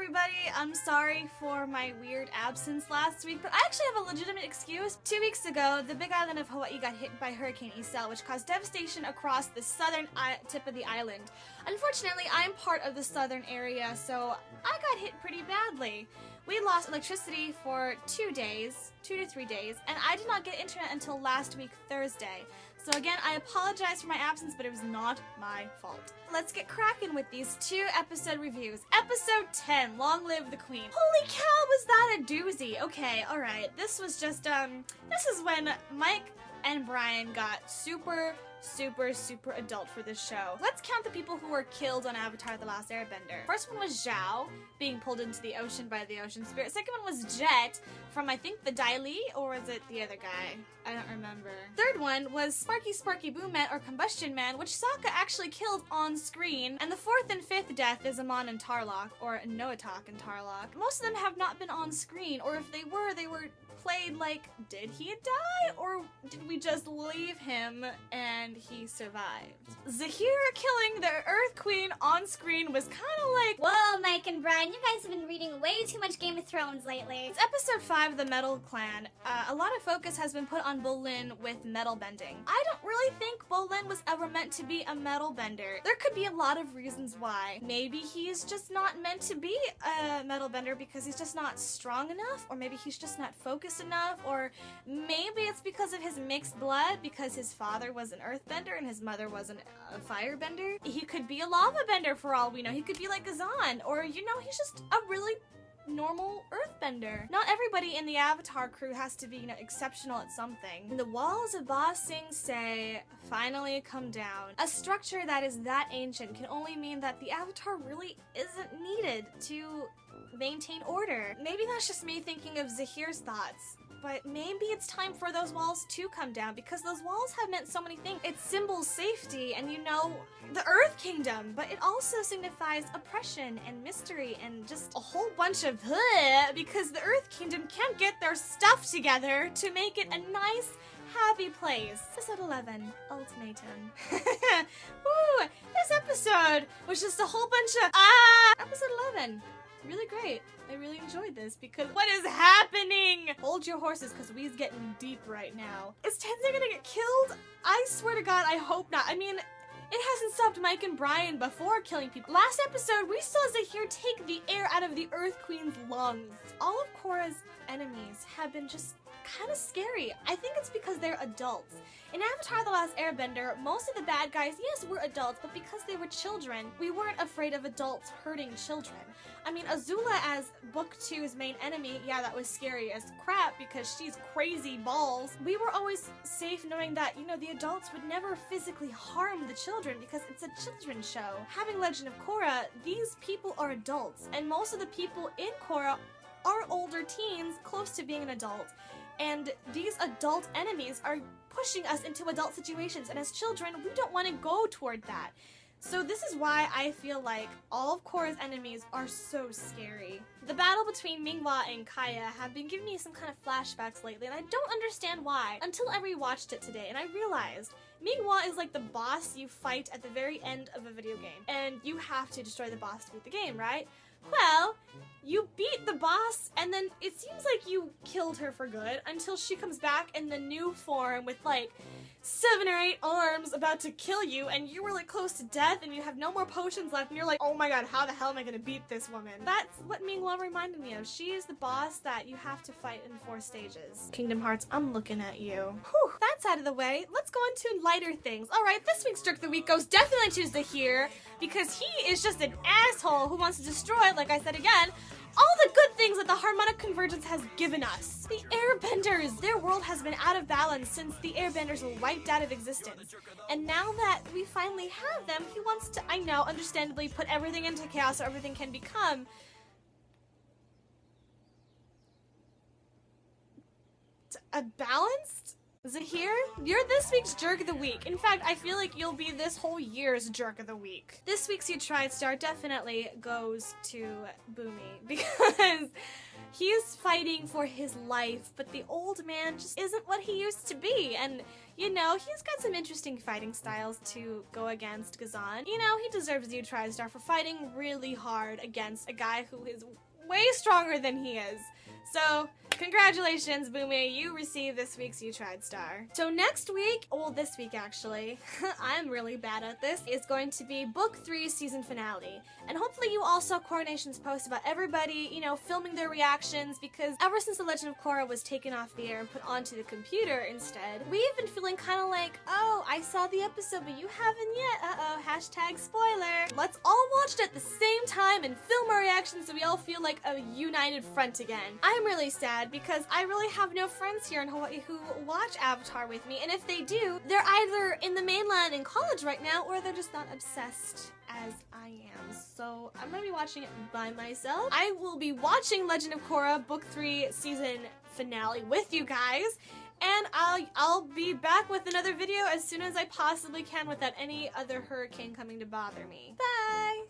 everybody. I'm sorry for my weird absence last week, but I actually have a legitimate excuse. 2 weeks ago, the big island of Hawaii got hit by Hurricane Isao, which caused devastation across the southern tip of the island. Unfortunately, I'm part of the southern area, so I got hit pretty badly. We lost electricity for 2 days, 2 to 3 days, and I did not get internet until last week, Thursday. So again, I apologize for my absence, but it was not my fault. Let's get cracking with these 2 episode reviews. Episode 10, Long Live the Queen. Holy cow, was that a doozy? Okay, alright. This was just, this is when Mike and Brian got super adult for this show. Let's count the people who were killed on Avatar: The Last Airbender. First one was Zhao, being pulled into the ocean by the ocean spirit. Second one was Jet, from I think the Dai Li, or was it the other guy? I don't remember. Third one was Sparky Boom Man, or Combustion Man, which Sokka actually killed on screen. And the fourth and fifth death is Amon and Tarlok, or Noatak and Tarlok. Most of them have not been on screen, or if they were played like, did he die? Or did we just leave him and he survived? Zahir killing the Earth Queen on screen was kind of like, whoa, Mike and Brian, you guys have been reading way too much Game of Thrones lately. It's episode 5, The Metal Clan. A lot of focus has been put on Bolin with metal bending. I don't really think Bolin was ever meant to be a metal bender. There could be a lot of reasons why. Maybe he's just not meant to be a metal bender because he's just not strong enough, or maybe he's just not focused enough, or maybe it's because of his mixed blood, because his father was an earthbender and his mother was a firebender. He could be a lava bender for all we know. He could be like Azan, or you know, he's just a really normal earthbender. Not everybody in the Avatar crew has to be, you know, exceptional at something. And the walls of Ba Sing Se finally come down. A structure that is that ancient can only mean that the Avatar really isn't needed to maintain order. Maybe that's just me thinking of Zahir's thoughts, but maybe it's time for those walls to come down, because those walls have meant so many things. It symbols safety and, you know, the Earth Kingdom, but it also signifies oppression and mystery and just a whole bunch of because the Earth Kingdom can't get their stuff together to make it a nice, happy place. Episode 11, Ultimatum. Ooh, this episode was just a whole bunch of Episode 11. Really great. I really enjoyed this because what is happening? Hold your horses, because we's getting deep right now. Is Tenzin gonna get killed? I swear to God, I hope not. I mean, it hasn't stopped Mike and Brian before killing people. Last episode, we saw Zahir take the air out of the Earth Queen's lungs. All of Korra's enemies have been just kind of scary. I think it's because they're adults. In Avatar: The Last Airbender, most of the bad guys, yes, were adults, but because they were children, we weren't afraid of adults hurting children. I mean, Azula as Book 2's main enemy, yeah, that was scary as crap because she's crazy balls. We were always safe knowing that, you know, the adults would never physically harm the children because it's a children's show. Having Legend of Korra, these people are adults, and most of the people in Korra are older teens close to being an adult. And these adult enemies are pushing us into adult situations, and as children, we don't want to go toward that. So this is why I feel like all of Korra's enemies are so scary. The battle between Minghua and Kaya have been giving me some kind of flashbacks lately, and I don't understand why, until I rewatched it today, and I realized Minghua is like the boss you fight at the very end of a video game, and you have to destroy the boss to beat the game, right? Well, you beat the boss, and then it seems like you killed her for good until she comes back in the new form with like 7 or 8 arms about to kill you, and you were like close to death and you have no more potions left, and you're like, oh my god, how the hell am I gonna beat this woman? That's what Minghua reminded me of. She is the boss that you have to fight in 4 stages. Kingdom Hearts, I'm looking at you. Whew, that's out of the way. Let's go into lighter things. Alright, this week's Jerk of the Week goes definitely to Zahir, because he is just an asshole who wants to destroy, like I said again, all the good things that the Harmonic Convergence has given us. The Airbenders! Their world has been out of balance since the Airbenders were wiped out of existence. And now that we finally have them, he wants to, I know, understandably, put everything into chaos so everything can become a balanced Zahir, you're this week's Jerk of the Week. In fact, I feel like you'll be this whole year's Jerk of the Week. This week's You Tried star definitely goes to Boomy because he's fighting for his life, but the old man just isn't what he used to be. And, you know, he's got some interesting fighting styles to go against Gazan. You know, he deserves the You Tried star for fighting really hard against a guy who is way stronger than he is. So, congratulations, Boomy, you received this week's You Tried star. So next week, well, this week actually, I'm really bad at this, is going to be Book 3 season finale. And hopefully you all saw Coronation's post about everybody, you know, filming their reactions, because ever since The Legend of Korra was taken off the air and put onto the computer instead, we've been feeling kind of like, oh, I saw the episode, but you haven't yet. Uh-oh, hashtag spoiler. Let's all watch it at the same time and film our reactions so we all feel like a united front again. I'm really sad because I really have no friends here in Hawaii who watch Avatar with me, and if they do, they're either in the mainland in college right now, or they're just not obsessed as I am. So I'm gonna be watching it by myself. I will be watching Legend of Korra Book 3 season finale with you guys, and I'll be back with another video as soon as I possibly can without any other hurricane coming to bother me. Bye!